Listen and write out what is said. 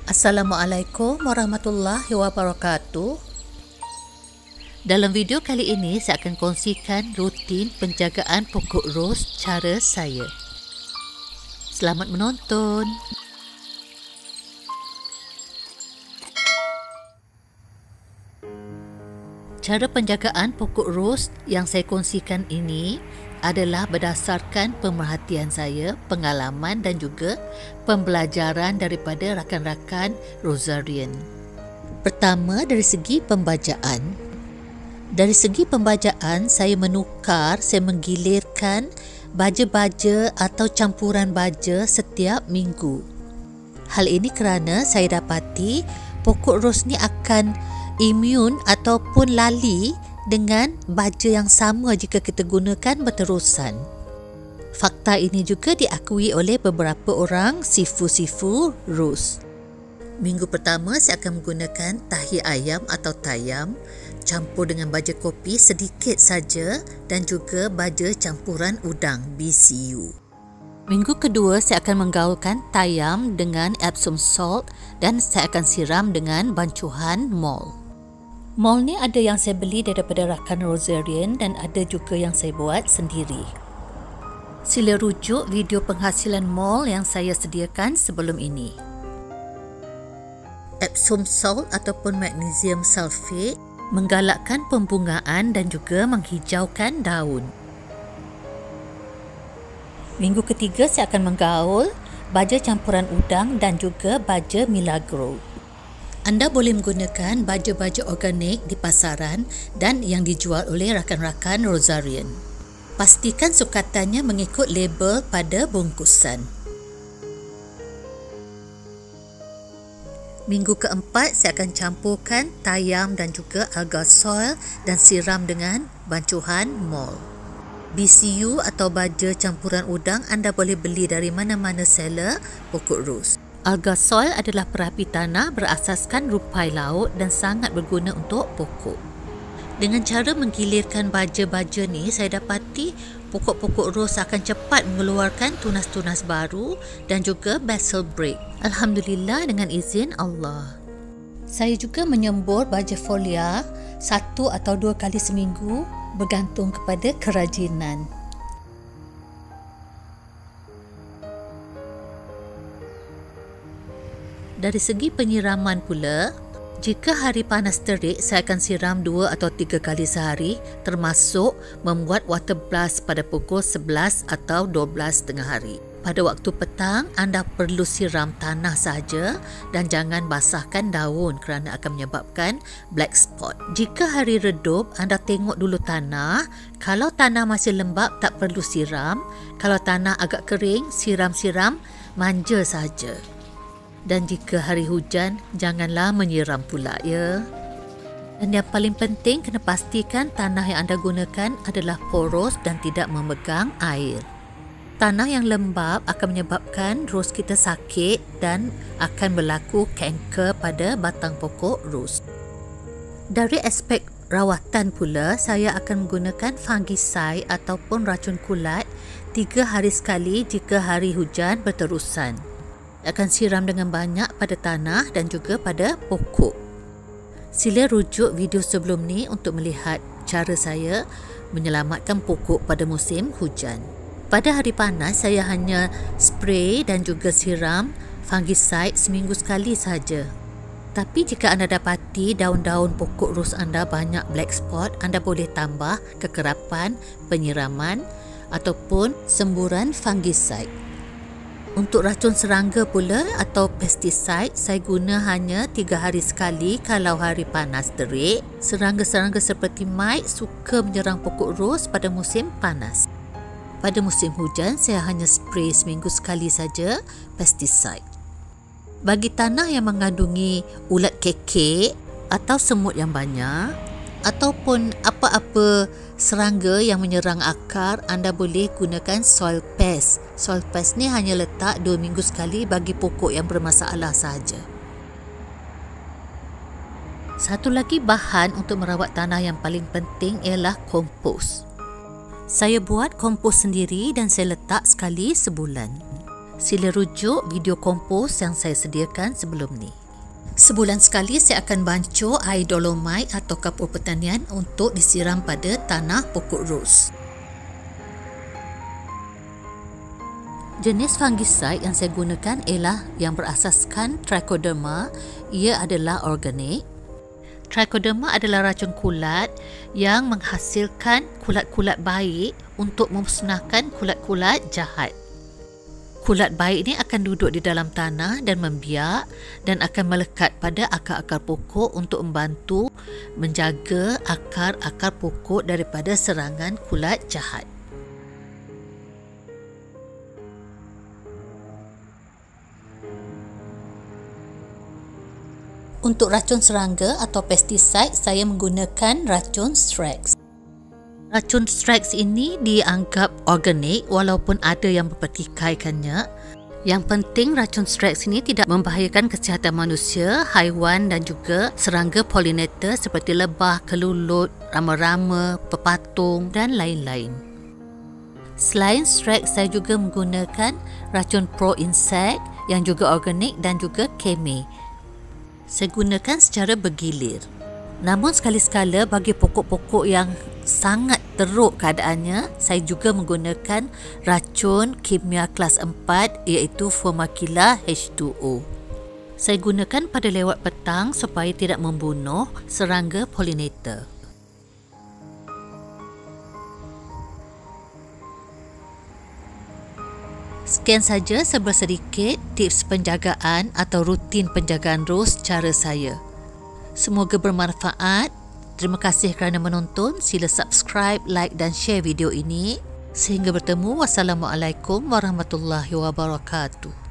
Assalamualaikum warahmatullahi wabarakatuh. Dalam video kali ini, saya akan kongsikan rutin penjagaan pokok ros cara saya. Selamat menonton. Cara penjagaan pokok ros yang saya kongsikan ini adalah berdasarkan pemerhatian saya, pengalaman dan juga pembelajaran daripada rakan-rakan rosarian. Pertama, dari segi pembajaan. Dari segi pembajaan, saya menggilirkan baja-baja atau campuran baja setiap minggu. Hal ini kerana saya dapati pokok ros ni akan imun ataupun lali dengan baja yang sama jika kita gunakan berterusan. Fakta ini juga diakui oleh beberapa orang sifu-sifu ros. Minggu pertama saya akan menggunakan tahi ayam atau tayam campur dengan baja kopi sedikit saja dan juga baja campuran udang BCU. Minggu kedua saya akan menggaulkan tayam dengan Epsom salt dan saya akan siram dengan bancuhan mol. Mol ni ada yang saya beli daripada rakan rosarian dan ada juga yang saya buat sendiri. Sila rujuk video penghasilan mol yang saya sediakan sebelum ini. Epsom salt ataupun magnesium sulfate menggalakkan pembungaan dan juga menghijaukan daun. Minggu ketiga saya akan menggaul baja campuran udang dan juga baja milagro. Anda boleh menggunakan baja-baja organik di pasaran dan yang dijual oleh rakan-rakan rosarian. Pastikan sukatannya mengikut label pada bungkusan. Minggu keempat saya akan campurkan tayam dan juga alga soil dan siram dengan bancuhan mol. BCU atau baja campuran udang anda boleh beli dari mana-mana seller pokok ros. Alga soil adalah perapi tanah berasaskan rupai laut dan sangat berguna untuk pokok. Dengan cara menggilirkan baja-baja ni, saya dapati pokok-pokok ros akan cepat mengeluarkan tunas-tunas baru dan juga basil break. Alhamdulillah dengan izin Allah. Saya juga menyembur baja folia 1 atau 2 kali seminggu bergantung kepada kerajinan. Dari segi penyiraman pula, jika hari panas terik, saya akan siram 2 atau 3 kali sehari termasuk membuat water blast pada pukul 11 atau 12 tengah hari. Pada waktu petang, anda perlu siram tanah sahaja dan jangan basahkan daun kerana akan menyebabkan black spot. Jika hari redup, anda tengok dulu tanah. Kalau tanah masih lembap, tak perlu siram. Kalau tanah agak kering, siram-siram manja sahaja. Dan jika hari hujan, janganlah menyiram pula ya. Dan yang paling penting, kena pastikan tanah yang anda gunakan adalah poros dan tidak memegang air. Tanah yang lembap akan menyebabkan ros kita sakit dan akan berlaku kanker pada batang pokok ros. Dari aspek rawatan pula, saya akan menggunakan fungicide ataupun racun kulat 3 hari sekali jika hari hujan berterusan. Akan siram dengan banyak pada tanah dan juga pada pokok. Sila rujuk video sebelum ni untuk melihat cara saya menyelamatkan pokok pada musim hujan. Pada hari panas, saya hanya spray dan juga siram fungicide seminggu sekali sahaja. Tapi jika anda dapati daun-daun pokok ros anda banyak black spot, anda boleh tambah kekerapan, penyiraman ataupun semburan fungicide. Untuk racun serangga pula atau pesticide, saya guna hanya 3 hari sekali kalau hari panas terik. Serangga-serangga seperti mite suka menyerang pokok ros pada musim panas. Pada musim hujan, saya hanya spray seminggu sekali saja pesticide. Bagi tanah yang mengandungi ulat kekek atau semut yang banyak ataupun apa-apa serangga yang menyerang akar, anda boleh gunakan soil pest. Soil pest ni hanya letak 2 minggu sekali bagi pokok yang bermasalah sahaja. Satu lagi bahan untuk merawat tanah yang paling penting ialah kompos. Saya buat kompos sendiri dan saya letak sekali sebulan. Sila rujuk video kompos yang saya sediakan sebelum ni. Sebulan sekali saya akan bancuh air dolomite atau kapur pertanian untuk disiram pada tanah pokok ros. Jenis fungicide yang saya gunakan ialah yang berasaskan trichoderma. Ia adalah organik. Trichoderma adalah racun kulat yang menghasilkan kulat-kulat baik untuk memusnahkan kulat-kulat jahat. Kulat baik ini akan duduk di dalam tanah dan membiak dan akan melekat pada akar-akar pokok untuk membantu menjaga akar-akar pokok daripada serangan kulat jahat. Untuk racun serangga atau pestisida, saya menggunakan racun Strex. Racun Strex ini dianggap organik walaupun ada yang mempertikaikannya. Yang penting racun Strex ini tidak membahayakan kesihatan manusia, haiwan dan juga serangga pollinator seperti lebah, kelulut, rama-rama, pepatung dan lain-lain. Selain Strex, saya juga menggunakan racun Pro Insect yang juga organik dan juga Keme. Saya gunakan secara bergilir. Namun sekali-sekala bagi pokok-pokok yang sangat teruk keadaannya, saya juga menggunakan racun kimia kelas 4 iaitu Formicilla H2O. Saya gunakan pada lewat petang supaya tidak membunuh serangga pollinator. Sekian saja sedikit tips penjagaan atau rutin penjagaan ros cara saya. Semoga bermanfaat. Terima kasih kerana menonton. Sila subscribe, like dan share video ini. Sehingga bertemu. Wassalamualaikum warahmatullahi wabarakatuh.